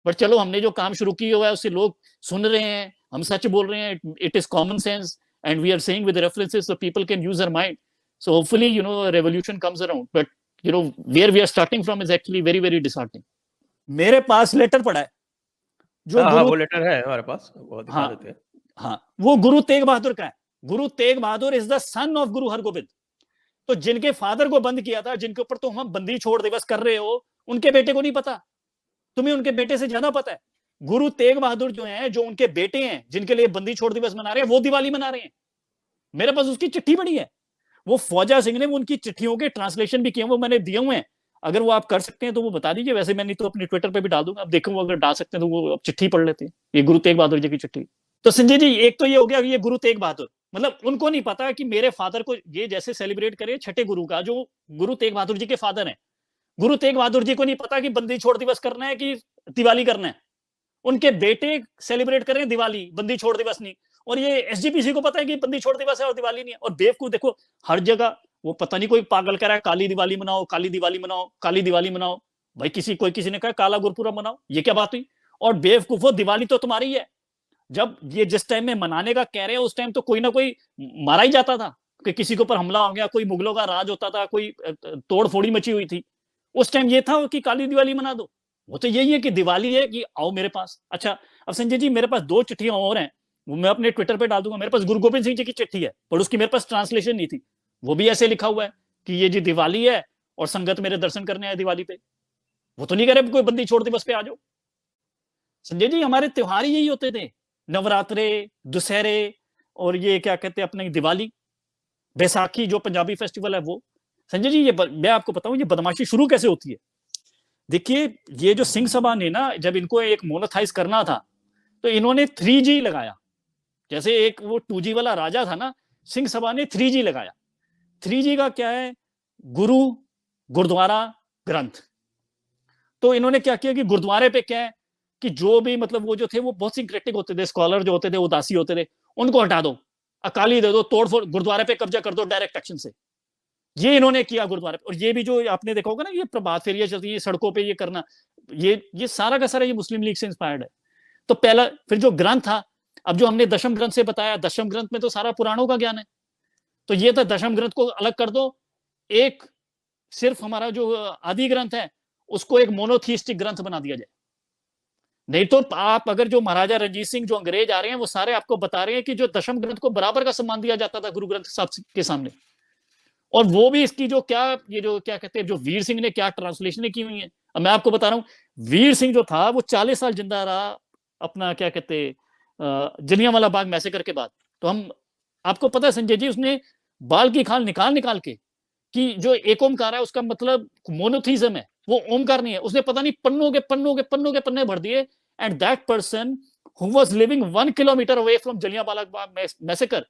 But चलो हमने जो काम शुरू किया हुआ है उससे लोग सुन रहे हैं, हम सच बोल रहे हैं, it is common sense and we are saying with references so people can use their mind. So hopefully, revolution comes around. But, where we are starting from is actually very, very disheartening. मेरे पास letter पड़ा है जो हाँ, वो letter है हमारे पास, वो दिखा देते हैं. हाँ, वो गुरु तेग बहादुर का है. Guru Tegh Bahadur is the son of गुरु हरगोबिंद. तो जिनके फादर को बंद किया था, जिनके ऊपर तो हम बंदी छोड़ दिवस कर रहे हो, उनके बेटे को नहीं पता. तुम्हें उनके बेटे से ज्यादा पता है. गुरु तेग बहादुर जो है, जो उनके बेटे हैं, जिनके लिए बंदी छोड़ दिवस मना रहे हैं, वो दिवाली मना रहे हैं. मेरे पास उसकी चिट्ठी पड़ी है. वो फौजा सिंह ने उनकी चिट्ठियों के ट्रांसलेशन भी किए, वो मैंने दिए हुए हैं. अगर वो आप कर सकते हैं तो वो बता दीजिए. वैसे मैं नहीं तो अपने ट्विटर पे भी डाल दूंगा. अब देखो अगर डाल सकते हैं तो वो चिट्ठी पढ़ लेते हैं. ये गुरु तेग बहादुर जी की चिट्ठी. तो संजय जी, एक तो ये हो गया, ये गुरु तेग बहादुर, मतलब उनको नहीं पता कि मेरे फादर को ये जैसे सेलिब्रेट करे छठे गुरु का, जो गुरु तेग बहादुर जी के फादर हैं. गुरु तेग बहादुर जी को नहीं पता कि बंदी छोड़ दिवस करना है कि दिवाली करना है. उनके बेटे सेलिब्रेट करें दिवाली, बंदी छोड़ दिवस नहीं. और ये एसजीपीसी को पता है कि बंदी छोड़ दिवस है और दिवाली नहीं है. और बेवकूफ देखो, हर जगह वो पता नहीं कोई पागल कह रहा है काली दिवाली मनाओ, काली दिवाली मनाओ, काली दिवाली मनाओ. भाई किसी ने कहा काला गुरपुरब मनाओ, ये क्या बात हुई? और बेवकूफो, दिवाली तो तुम्हारी है. जब ये जिस टाइम में मनाने का कह रहे हैं, उस टाइम तो कोई ना कोई मारा ही जाता था कि किसी के ऊपर हमला हो गया, कोई मुगलों का राज होता था, कोई तोड़ फोड़ी मची हुई थी. उस टाइम ये था कि काली दिवाली मना दो. वो तो यही है कि दिवाली है कि आओ मेरे पास. अच्छा, अब संजय जी, मेरे पास 2 चिट्ठियां और हैं, वो मैं अपने ट्विटर पे डाल दूंगा. मेरे पास गुरु गोबिंद सिंह जी की चिट्ठी है, पर उसकी मेरे पास ट्रांसलेशन नहीं थी. वो भी ऐसे लिखा हुआ है कि ये जी दिवाली है और संगत मेरे दर्शन करने आए दिवाली पे. वो तो नहीं कह रहे कोई बंदी छोड़ दिवस पे आ जाओ. संजय जी, हमारे त्योहार यही होते थे, नवरात्रे, दुशहरे, और ये क्या कहते हैं अपने दिवाली, बैसाखी जो पंजाबी फेस्टिवल है वो. संजय जी, ये मैं आपको बताऊं, ये बदमाशी शुरू कैसे होती है. देखिए, ये जो सिंह सभा ने ना, जब इनको एक मोनोथाइज करना था तो इन्होंने 3G लगाया. जैसे एक वो 2G वाला राजा था ना, सिंह सभा ने 3G लगाया. 3G का क्या है? गुरु, गुरुद्वारा, ग्रंथ. तो इन्होंने क्या किया कि गुरुद्वारे पे क्या है कि जो भी मतलब वो जो थे वो बहुत सिंक्रेटिक होते थे, स्कॉलर जो होते थे, उदासी होते थे, उनको हटा दो, अकाली दे दो, तोड़फोड़, गुरुद्वारे पे कब्जा कर दो डायरेक्ट एक्शन से. ये इन्होंने किया गुरुद्वारे पे. और ये भी जो आपने देखा होगा ना, ये प्रभात फेरियां चलती है सड़कों पे, ये करना, ये सारा का सारा ये मुस्लिम लीग से इंस्पायर्ड है. तो पहला, फिर जो ग्रंथ था, अब जो हमने दशम ग्रंथ से बताया, दशम ग्रंथ में तो सारा पुराणों का ज्ञान है. तो ये था, दशम ग्रंथ को अलग कर दो, एक सिर्फ हमारा जो आदि ग्रंथ है उसको एक मोनोथीस्टिक ग्रंथ बना दिया जाए. नहीं तो आप अगर जो महाराजा रणजीत सिंह जो अंग्रेज आ रहे हैं, वो सारे आपको बता रहे हैं कि जो दशम ग्रंथ को बराबर का सम्मान दिया जाता था गुरु ग्रंथ साहब के सामने. और वो भी इसकी जो क्या, ये जो क्या कहते हैं, जो वीर सिंह ने क्या ट्रांसलेशन की हुई है. अब मैं आपको बता रहा हूँ, वीर सिंह जो था वो 40 साल जिंदा रहा अपना क्या कहते जलियांवाला बाग मैसेकर के बाद. तो हम, आपको पता है संजय जी, उसने बाल की खाल निकाल निकाल के कि जो एक ओमकार है उसका मतलब मोनोथीज्म है, वो ओमकार नहीं है. उसने पता नहीं पन्नों के पन्नों के पन्नों के पन्ने भर दिए. And that person who was living 1 kilometre away from Jallianwala Bagh massacre,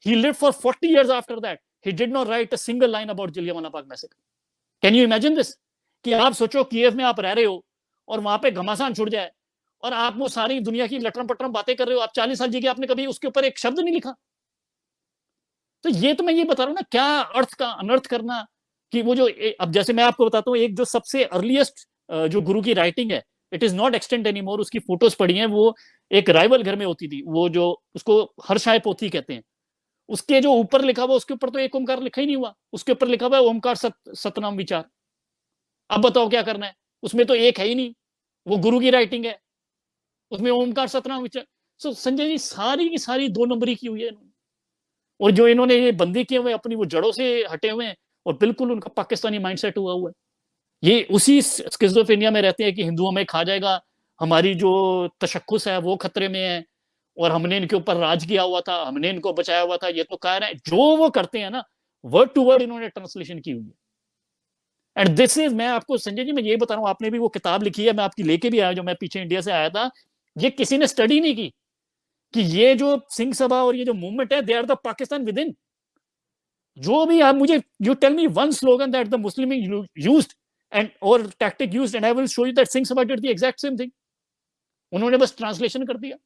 he lived for 40 years after that. He did not write a single line about Jallianwala Bagh massacre. Can you imagine this? कि आप सोचो Kyiv में आप रह रहे हो और वहां पे घमासान छुड़ जाए और आप वो सारी दुनिया की लटरम पटरम बातें कर रहे हो. आप 40 साल जी के, आपने कभी उसके ऊपर एक शब्द नहीं लिखा. तो ये तो मैं ये बता रहा हूँ ना, क्या अर्थ का अनर्थ करना. कि वो जो अब जैसे मैं आपको बताता हूँ, एक जो सबसे अर्लीस्ट जो गुरु की राइटिंग है, it is not extent any more. उसकी फोटोज पड़ी हैं, वो एक राइवल घर में होती थी, वो जो उसको हर्षाय पोथी कहते हैं. उसके जो ऊपर लिखा हुआ, उसके ऊपर तो एक ओमकार लिखा ही नहीं हुआ. उसके ऊपर लिखा हुआ है ओमकार सतनाम विचार. अब बताओ क्या करना है. उसमें तो एक है ही नहीं, वो गुरु की राइटिंग है, उसमें ओमकार सतनाम विचार. सो संजय जी, सारी की सारी 2 नंबरी की हुई है. और जो इन्होंने ये बंदी किए हुए, अपनी वो जड़ों से हटे हुए हैं और बिल्कुल उनका पाकिस्तानी माइंडसेट हुआ हुआ है. ये उसी स्किज़ोफ्रेनिया में रहते हैं कि हिंदुओं में खा जाएगा, हमारी जो तशक्कुस है वो खतरे में है, और हमने इनके ऊपर राज किया हुआ था, हमने इनको बचाया हुआ था. ये तो कह रहे हैं, जो वो करते हैं ना, वर्ड टू वर्ड इन्होंने ट्रांसलेशन की हुई है. एंड दिस इज, मैं आपको संजय जी मैं ये बता रहा हूँ, आपने भी वो किताब लिखी है, मैं आपकी लेके भी आया, जो मैं पीछे इंडिया से आया था. ये किसी ने स्टडी नहीं की कि ये जो सिंह सभा और ये जो मूवमेंट है, they are the Pakistan within. जो भी आप मुझे, you tell me one slogan that the Muslim used and और tactic used, and I will show you that Singh Sabha did the exact same thing. उन्होंने बस ट्रांसलेशन कर दिया.